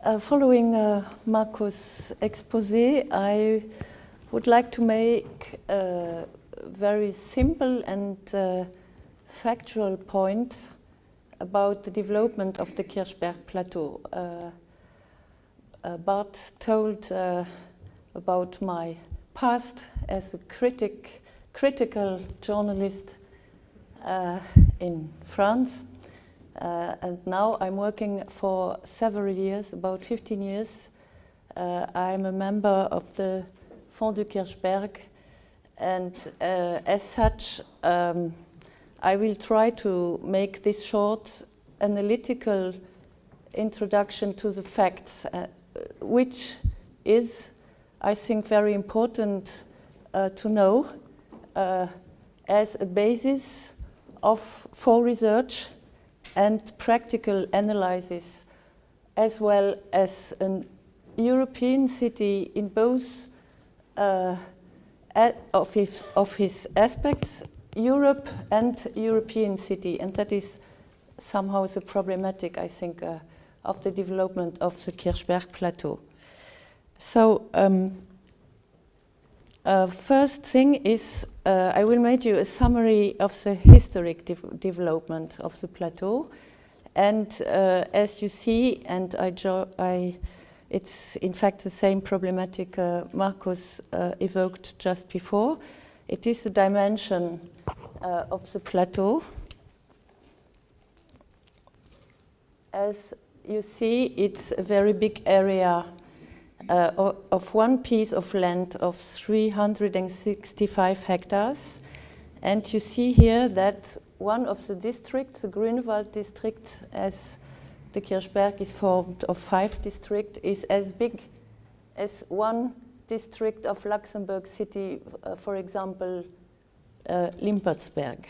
Following Marco's exposé, I would like to make a very simple and factual point about the development of the Kirchberg Plateau. Bart told about my past as a critical journalist in France. And now I'm working for several years, about 15 years. I'm a member of the Fonds de Kirchberg, and as such, I will try to make this short analytical introduction to the facts, which is, I think, very important to know as a basis for research and practical analysis, as well as a European city in both of his aspects, Europe and European city, and that is somehow the problematic, I think, of the development of the Kirchberg Plateau. So, first thing is, I will make you a summary of the historic development of the plateau, and as you see, and it's in fact the same problematic Marcus evoked just before. It is the dimension of the plateau. As you see, it's a very big area of one piece of land of 365 hectares. And you see here that one of the districts, the Grünewald district, as the Kirchberg is formed of 5 districts, is as big as one district of Luxembourg City, for example, Limpertsberg.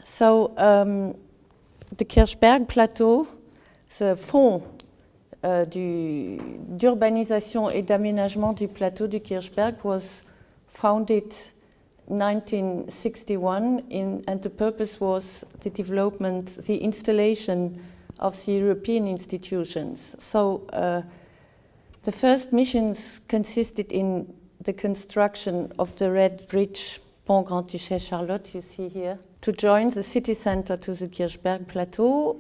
So the Kirchberg Plateau, the Fonds d'urbanisation et d'aménagement du plateau du Kirchberg was founded in 1961, and the purpose was the development, the installation of the European institutions. So the first missions consisted in the construction of the Red Bridge, Pont Grand Duchesse Charlotte, you see here, to join the city center to the Kirchberg Plateau,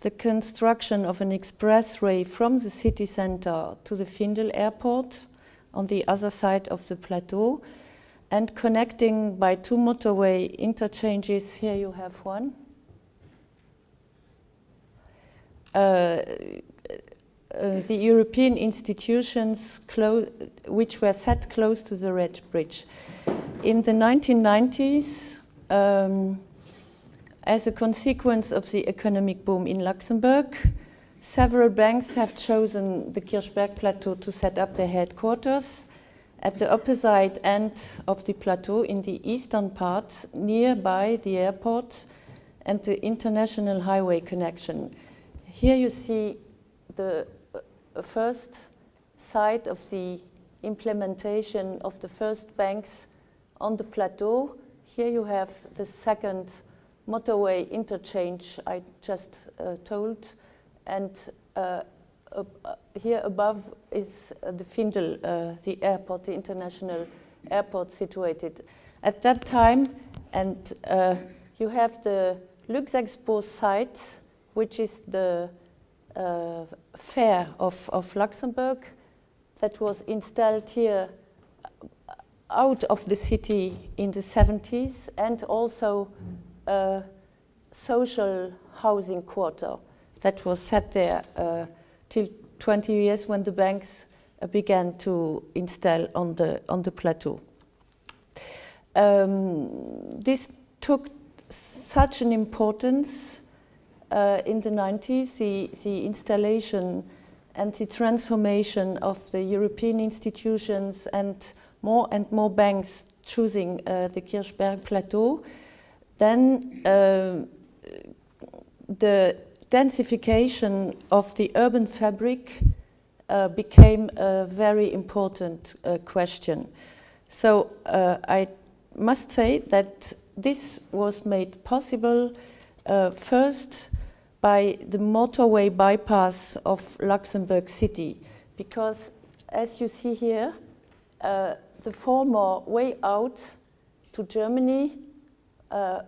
the construction of an expressway from the city center to the Findel airport on the other side of the plateau, and connecting by 2 motorway interchanges. Here you have one. The European institutions which were set close to the Red Bridge. In the 1990s, as a consequence of the economic boom in Luxembourg, several banks have chosen the Kirchberg Plateau to set up their headquarters at the opposite end of the plateau in the eastern part, nearby the airport and the international highway connection. Here you see the first site of the implementation of the first banks on the plateau. Here you have the second motorway interchange I just told, and here above is the Findel, the airport, the international airport situated. At that time, and you have the Luxexpo site, which is the fair of Luxembourg, that was installed here out of the city in the 70s, and also a social housing quarter that was set there till 20 years when the banks began to install on the plateau. This took such an importance in the 90s, the installation and the transformation of the European institutions and more banks choosing the Kirchberg Plateau. Then the densification of the urban fabric became a very important question. So I must say that this was made possible first by the motorway bypass of Luxembourg City, because as you see here, the former way out to Germany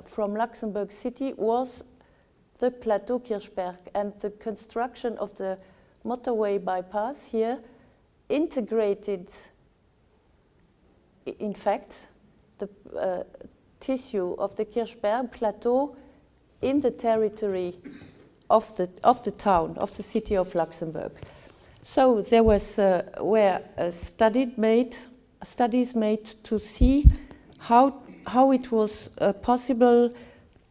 from Luxembourg City was the Plateau Kirchberg, and the construction of the motorway bypass here integrated, in fact, the tissue of the Kirchberg plateau in the territory of the town, of the city of Luxembourg. So there were studies made to see how it was possible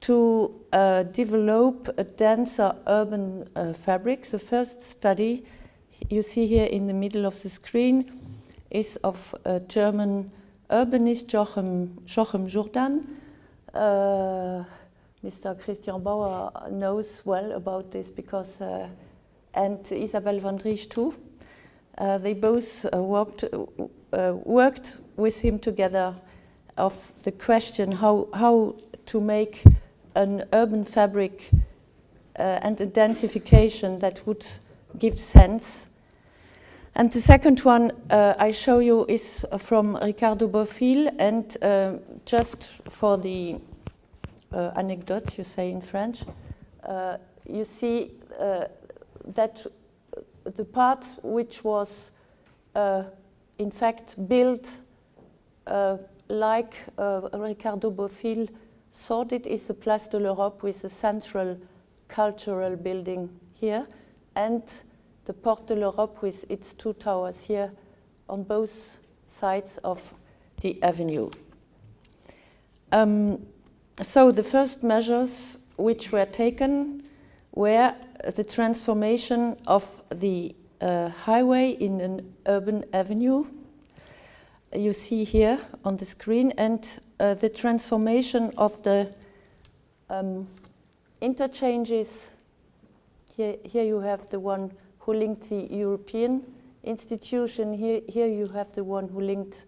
to develop a denser urban fabric. The first study you see here in the middle of the screen is of a German urbanist, Jochem Jourdan. Mr. Christian Bauer knows well about this because, and Isabelle van Driesch too. They both worked with him together of the question how to make an urban fabric and a densification that would give sense. And the second one I show you is from Ricardo Bofill, and just for the anecdote, you say in French, you see that the part which was in fact built like Ricardo Bofill thought it is the Place de l'Europe with the central cultural building here, and the Porte de l'Europe with its two towers here on both sides of the avenue. So the first measures which were taken were the transformation of the highway in an urban avenue. You see here on the screen, and the transformation of the interchanges. Here you have the one who linked the European institution. Here you have the one who linked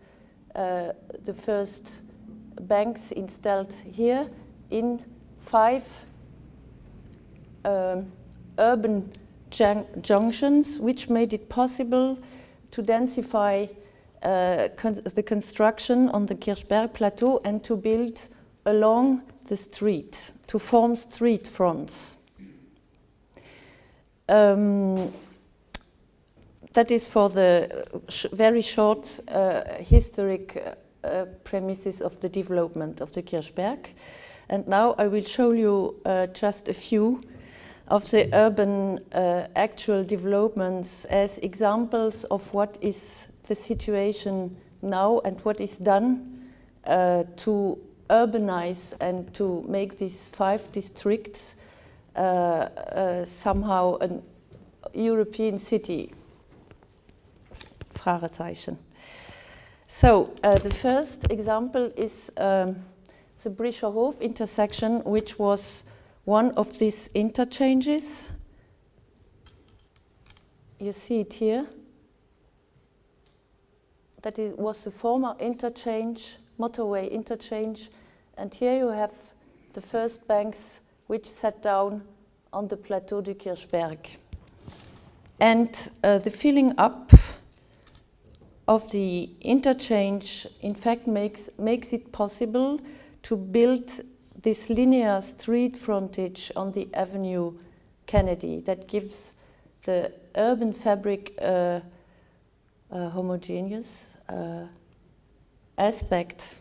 the first banks installed here in 5 urban junctions, which made it possible to densify the construction on the Kirchberg plateau and to build along the street, to form street fronts. That is for the very short historic premises of the development of the Kirchberg. And now I will show you just a few of the urban actual developments as examples of what is the situation now and what is done to urbanize and to make these 5 districts somehow a European city. Fragezeichen. So the first example is the Brischerhof intersection, which was one of these interchanges. You see it here. That was the former interchange, motorway interchange, and here you have the first banks which sat down on the Plateau du Kirchberg. And the filling up of the interchange, in fact, makes it possible to build this linear street frontage on the Avenue Kennedy that gives the urban fabric homogeneous aspect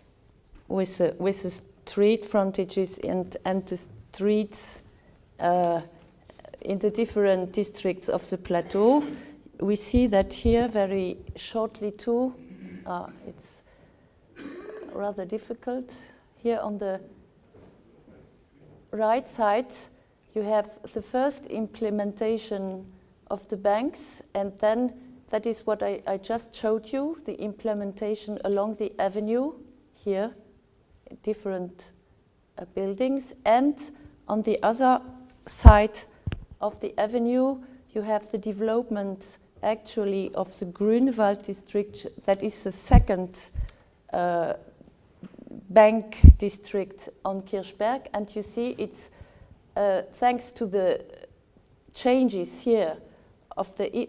with the street frontages and the streets in the different districts of the plateau. We see that here very shortly too. It's rather difficult. Here on the right side, you have the first implementation of the banks, and then that is what I just showed you, the implementation along the avenue here, different buildings. And on the other side of the avenue, you have the development actually of the Grünewald district, that is the second bank district on Kirchberg. And you see it's thanks to the changes here of the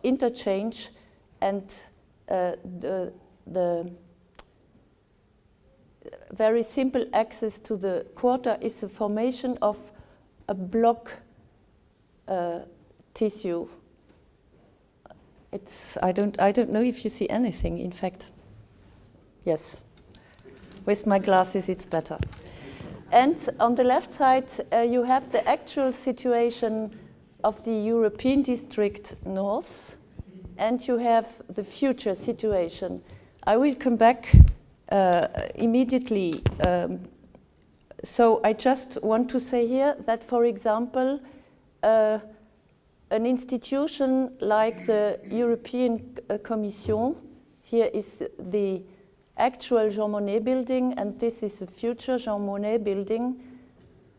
interchange and the very simple access to the quarter is the formation of a block tissue. I don't know if you see anything, in fact. Yes. With my glasses it's better. And on the left side you have the actual situation of the European District North, and you have the future situation. I will come back immediately. So I just want to say here that, for example, an institution like the European Commission, here is the actual Jean Monnet building, and this is the future Jean Monnet building,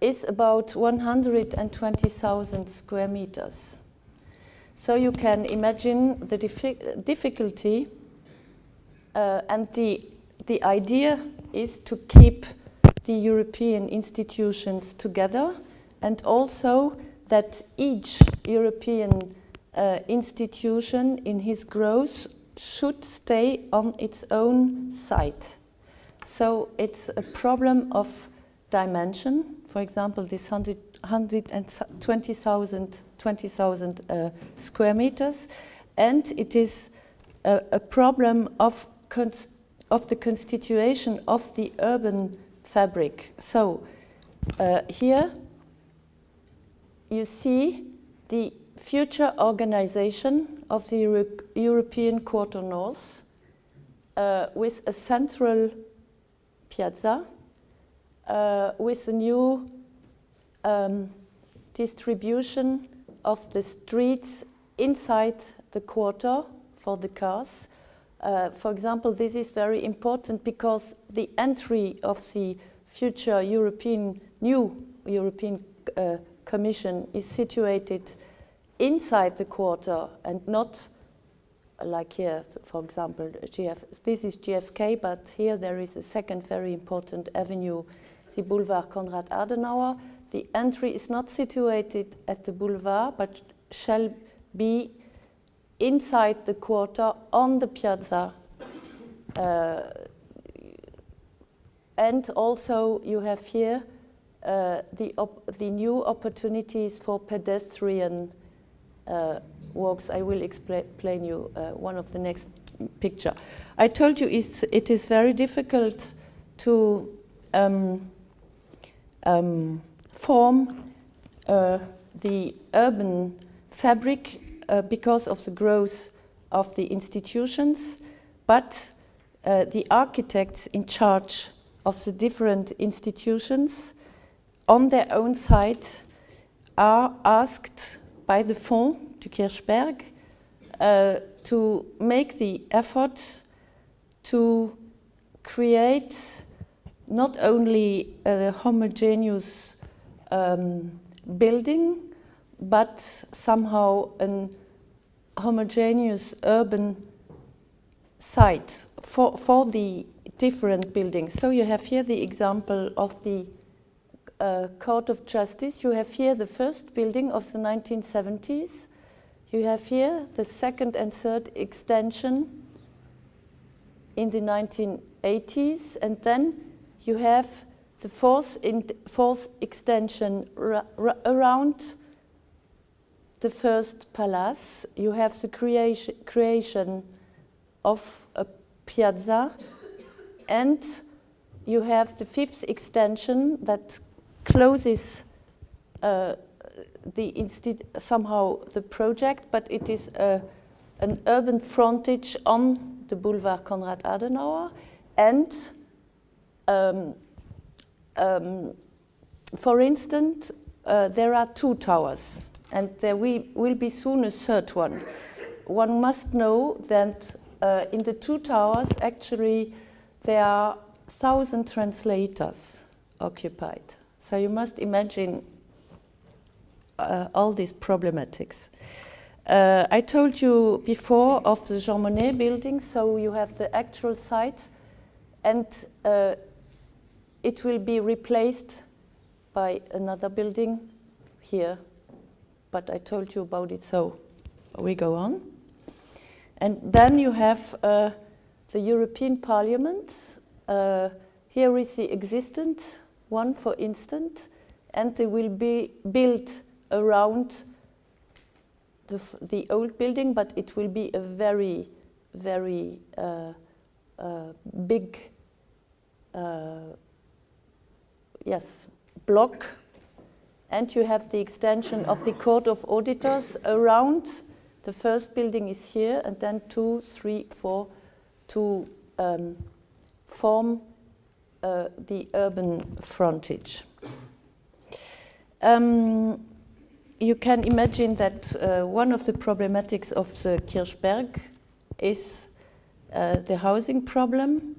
is about 120,000 square meters. So you can imagine the difficulty, and the idea is to keep the European institutions together, and also that each European institution in his growth should stay on its own site. So it's a problem of dimension. For example, this 120,000 square meters, and it is a problem of the constitution of the urban fabric. So here you see the future organization of the European Quarter North with a central piazza, with a new distribution of the streets inside the quarter for the cars. For example, this is very important because the entry of the future new European Commission is situated inside the quarter and not like here, for example, this is JFK, but here there is a second very important avenue, the Boulevard Konrad Adenauer. The entry is not situated at the boulevard, but shall be inside the quarter on the piazza. And also you have here the new opportunities for pedestrian walks. I will explain you one of the next picture. I told you it is very difficult to form the urban fabric because of the growth of the institutions, but the architects in charge of the different institutions on their own site are asked by the Fonds du Kirchberg to make the effort to create not only a homogeneous building, but somehow a homogeneous urban site for the different buildings. So you have here the example of the Court of Justice. You have here the first building of the 1970s. You have here the second and third extension in the 1980s, and then you have the fourth extension around the first palace. You have the creation of a piazza, and you have the fifth extension that closes somehow the project, but it is an urban frontage on the Boulevard Konrad Adenauer, and for instance, there are two towers, and there will be soon a third one. One must know that in the two towers, actually, there are 1,000 translators occupied. So you must imagine all these problematics. I told you before of the Jean Monnet building, so you have the actual site, and it will be replaced by another building here but I told you about it, so we go on. And then you have the European Parliament. Here is the existent one, for instance, and they will be built around the old building, but it will be a very, very big block. And you have the extension of the Court of Auditors around. The first building is here, and then 2, 3, 4 to form the urban frontage. You can imagine that one of the problematics of the Kirchberg is the housing problem.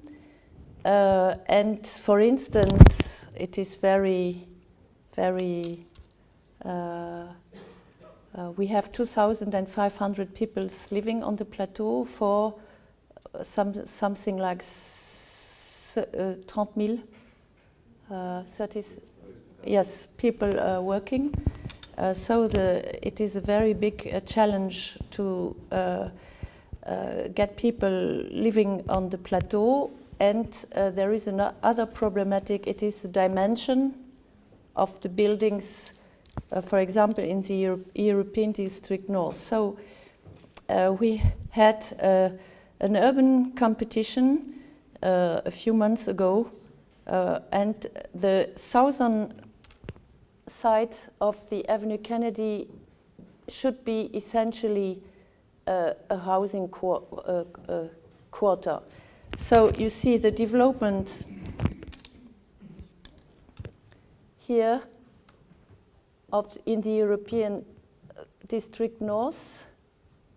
And for instance, it is very, very, we have 2,500 people living on the plateau for something like 30,000, 30, yes, people working. So it is a very big challenge to get people living on the plateau. And there is another problematic. It is the dimension of the buildings, for example, in the European District North. So we had an urban competition a few months ago, and the southern side of the Avenue Kennedy should be essentially a housing quarter. So you see the development here in the European District North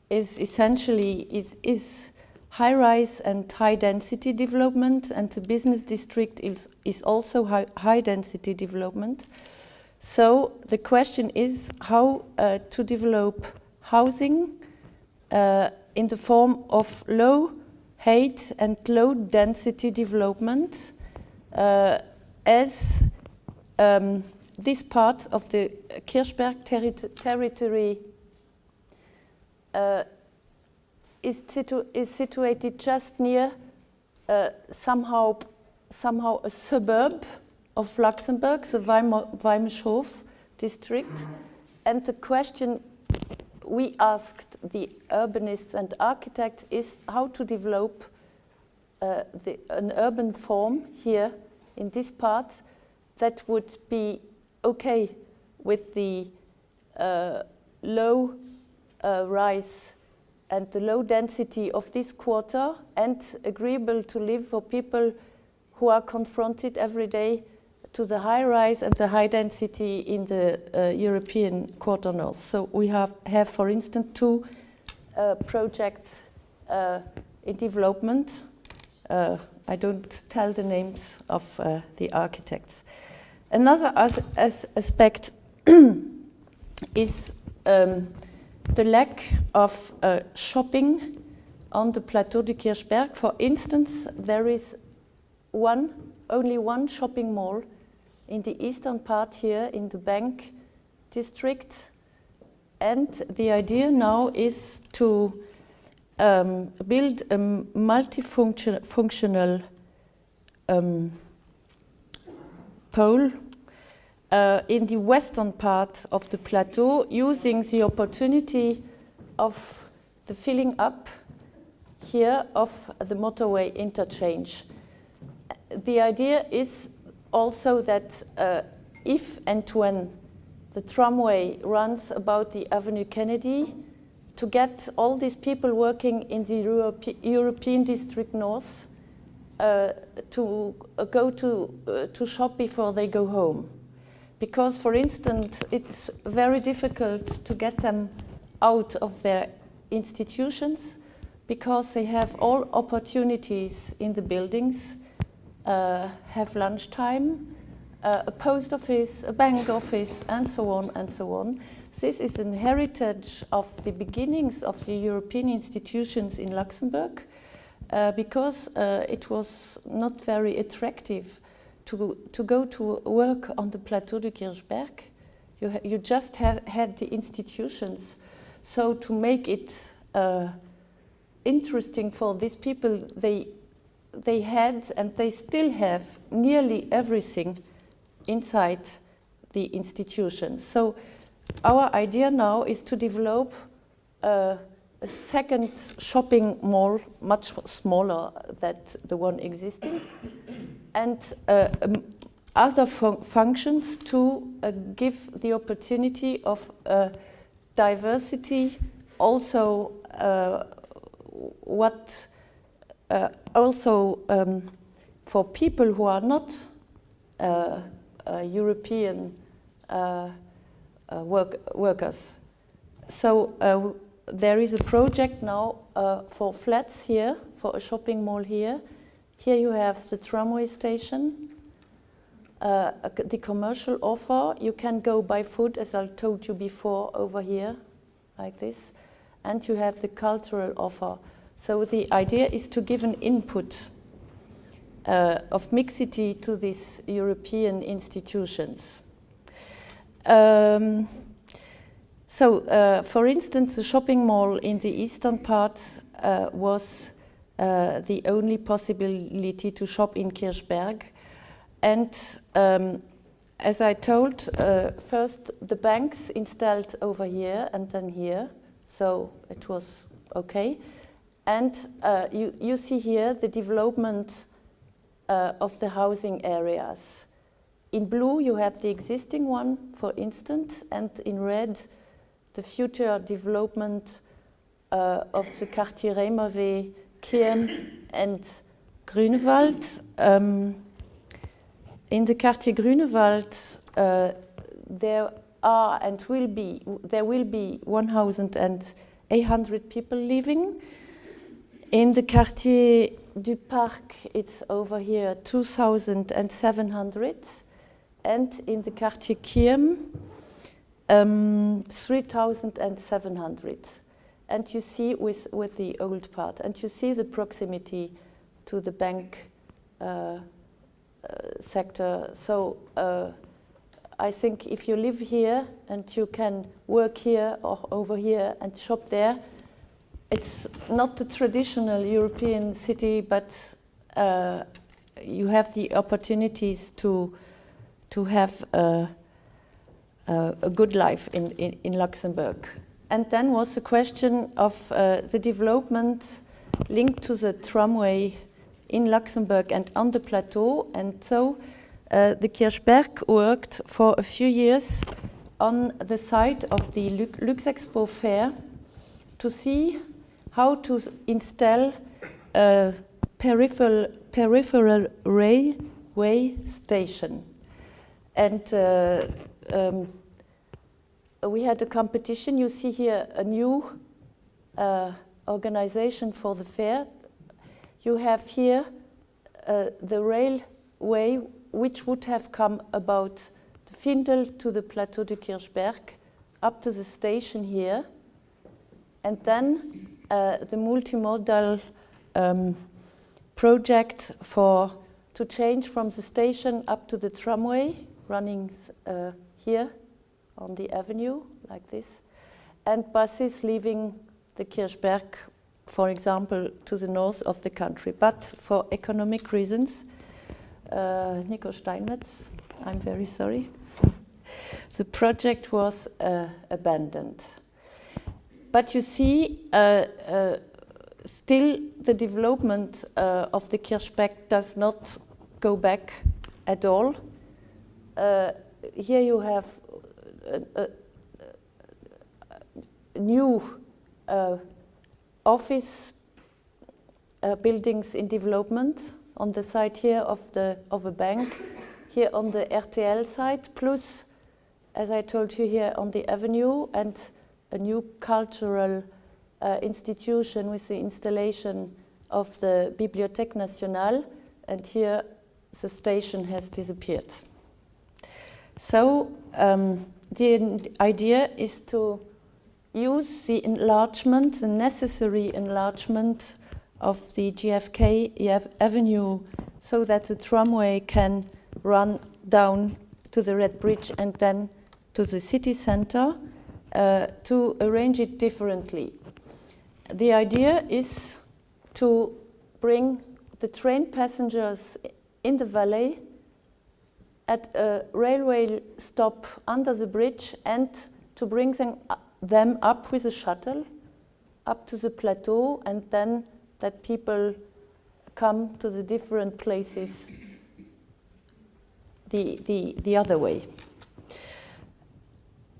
is essentially is high-rise and high-density development, and the business district is also high-density development. So the question is how to develop housing in the form of low height and low density development as this part of the Kirchberg territory is situated just near somehow a suburb of Luxembourg, the Weimershof district. And the question we asked the urbanists and architects is how to develop an urban form here in this part that would be okay with the low rise and the low density of this quarter, and agreeable to live for people who are confronted every day to the high rise and the high density in the European quarter north. So we have for instance, 2 projects in development. I don't tell the names of the architects. Another aspect is the lack of shopping on the Plateau de Kirchberg. For instance, there is only one shopping mall in the eastern part here in the Bank district. And the idea now is to build a multifunctional pole in the western part of the plateau, using the opportunity of the filling up here of the motorway interchange. The idea is also that if and when the tramway runs about the Avenue Kennedy, to get all these people working in the European District North to go to shop before they go home. Because, for instance, it's very difficult to get them out of their institutions because they have all opportunities in the buildings, have lunchtime, a post office, a bank office, and so on and so on. This is an heritage of the beginnings of the European institutions in Luxembourg because it was not very attractive to go to work on the Plateau de Kirchberg You just had the institutions. So to make it interesting for these people, they had and they still have nearly everything inside the institutions. So our idea now is to develop a second shopping mall, much smaller than the one existing, and other functions to give the opportunity of diversity, also for people who are not European workers. So there is a project now for flats here, for a shopping mall here. Here you have the tramway station, the commercial offer. You can go by foot, as I told you before, over here, like this. And you have the cultural offer. So the idea is to give an input of mixity to these European institutions. For instance, the shopping mall in the eastern part was the only possibility to shop in Kirchberg. And as I told, first the banks installed over here and then here, so it was okay. And you see here the development of the housing areas. In blue you have the existing one, for instance, and in red the future development of the Quartier Remavé, Kirm and Grunewald. In the Quartier Grunewald there will be 1,800 people living. In the Quartier du Parc, it's over here 2,700, and in the Quartier Kirm, 3,700. And you see with the old part, and you see the proximity to the bank sector. So I think if you live here and you can work here or over here and shop there, it's not the traditional European city, but you have the opportunities to have a good life in Luxembourg. And then was the question of the development linked to the tramway in Luxembourg and on the plateau. And so the Kirchberg worked for a few years on the site of the Luxexpo fair to see how to install a peripheral railway station. And we had a competition. You see here a new organization for the fair. You have here the railway which would have come about the Findel to the Plateau de Kirchberg up to the station here, and then the multimodal project to change from the station up to the tramway running here on the avenue like this, and buses leaving the Kirchberg, for example, to the north of the country. But for economic reasons, Nico Steinmetz, I'm very sorry, the project was abandoned. But you see, still the development of the Kirchberg does not go back at all. Here you have new office buildings in development on the side here of a bank, here on the RTL side, plus, as I told you, here on the avenue, and a new cultural institution with the installation of the Bibliothèque Nationale, and here the station has disappeared. So the idea is to use the enlargement, the necessary enlargement of the JFK Avenue, so that the tramway can run down to the Red Bridge and then to the city center to arrange it differently. The idea is to bring the train passengers in the valley at a railway stop under the bridge and to bring them up with a shuttle up to the plateau, and then that people come to the different places the other way.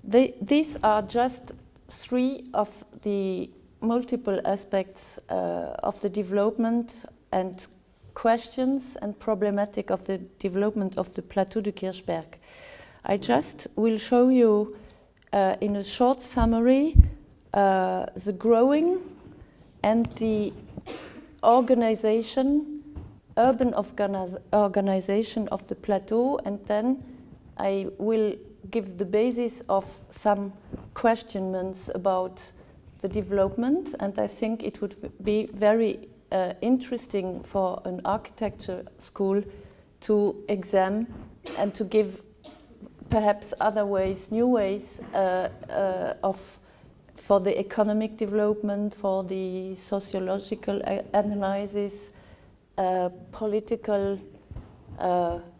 These are just three of the multiple aspects of the development and questions and problematic of the development of the Plateau du Kirchberg. I just will show you in a short summary the growing and the organization, urban organization of the plateau, and then I will give the basis of some questionments about the development, and I think it would be very interesting for an architecture school to examine and to give perhaps other ways, new ways for the economic development, for the sociological analysis, political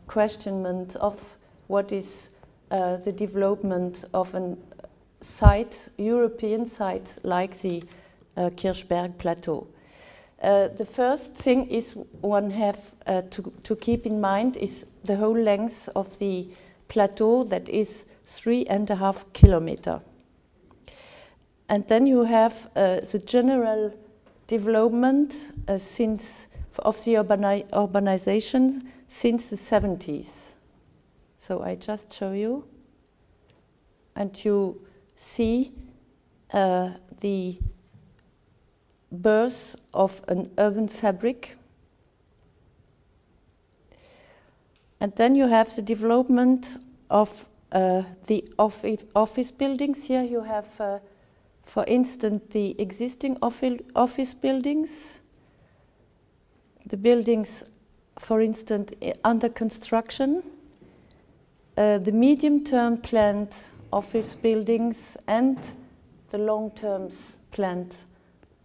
questionment of what is the development of a site, European site like the Kirchberg Plateau. The first thing is one have to keep in mind is the whole length of the plateau, that is 3.5 kilometers. And then you have the general development of the urbanization since the 70s. So I just show you, and you see the birth of an urban fabric. And then you have the development of the office buildings. Here you have, for instance, the existing office buildings, the buildings, for instance, under construction, the medium-term planned office buildings, and the long-term planned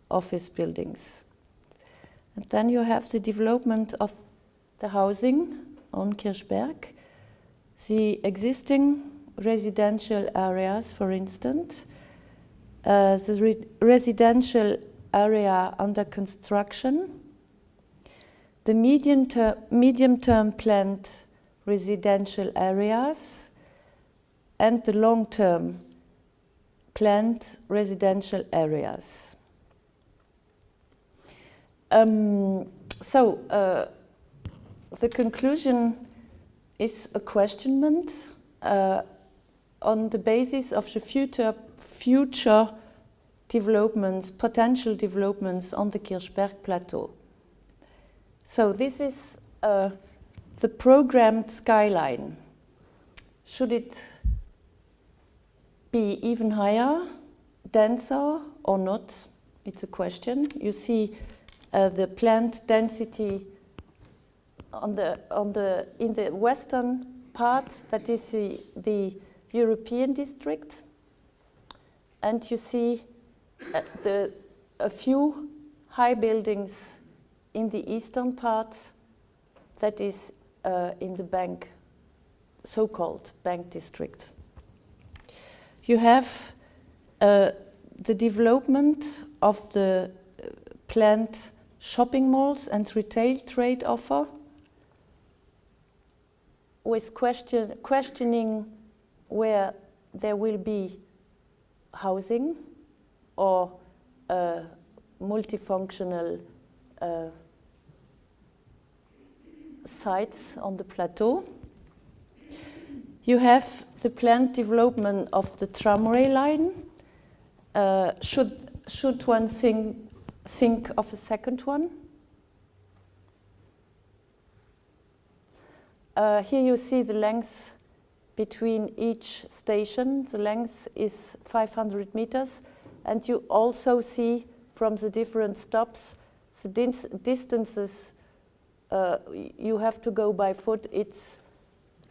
office buildings. And then you have the development of the housing on Kirchberg, the existing residential areas, for instance, the residential area under construction, the medium-term planned residential areas, and the long-term planned residential areas. The conclusion is a questionment on the basis of the future developments, potential developments on the Kirchberg Plateau. So this is the programmed skyline. Should it be even higher, denser, or not? It's a question. You see the planned density in the western part, that is the European district, and you see a few high buildings in the eastern part, that is in the so-called bank district. You have the development of the planned shopping malls and retail trade offer, with questioning where there will be housing or multifunctional sites on the plateau. You have the planned development of the tramway line. Should one think of a second one? Here you see the length between each station. The length is 500 meters, and you also see from the different stops the distances you have to go by foot. It's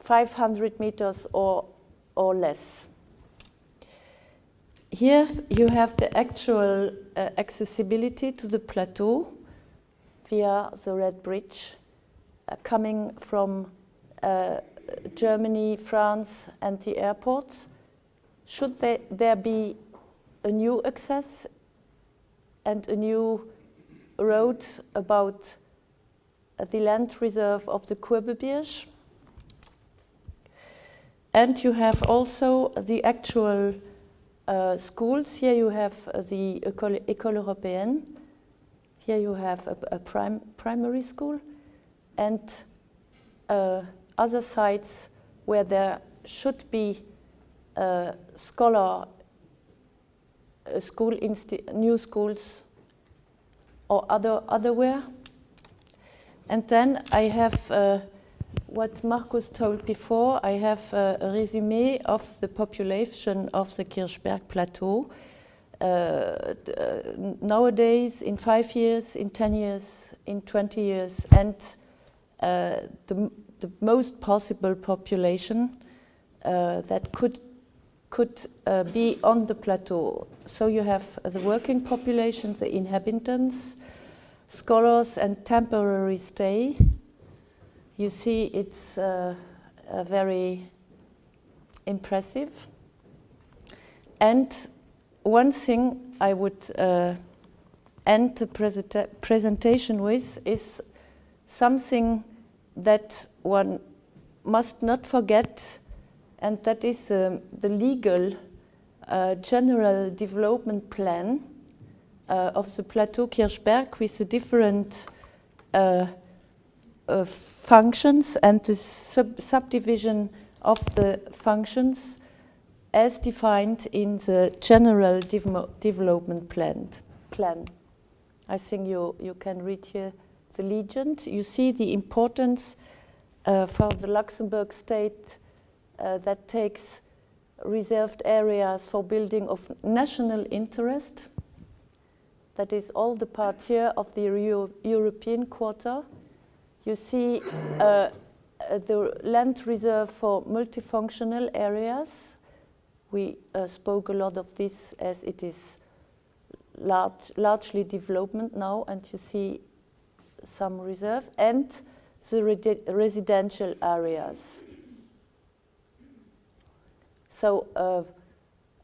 500 meters or less. Here you have the actual accessibility to the plateau via the Red Bridge, coming from Germany, France, and the airports. Should there be a new access and a new road about the land reserve of the Kurbebirge? And you have also the actual schools. Here you have the École Européenne. Here you have a primary school, and other sites where there should be new schools or otherwhere. And then I have what Markus told before. I have a resume of the population of the Kirchberg Plateau. Nowadays, in 5 years, in 10 years, in 20 years, and the most possible population that could be on the plateau. So you have the working population, the inhabitants, scholars, and temporary stay. You see, it's very impressive. And one thing I would end the presentation with is something that one must not forget, and that is the legal general development plan of the Plateau Kirchberg, with the different functions and the subdivision of the functions as defined in the general development plan. I think you can read here the legend. You see the importance for the Luxembourg state that takes reserved areas for building of national interest. That is all the part here of the European quarter. You see the land reserve for multifunctional areas. We spoke a lot of this as it is largely development now, and you see some reserve, and the residential areas. So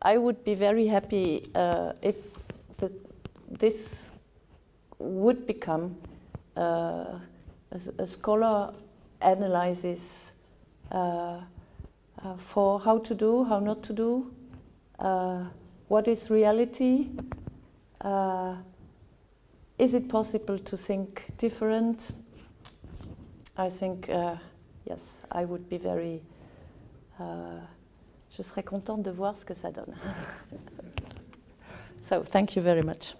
I would be very happy if this would become a scholar analysis for how to do, how not to do, what is reality, is it possible to think different? I think, yes, I would be very, je serais contente de voir ce que ça donne. So, thank you very much.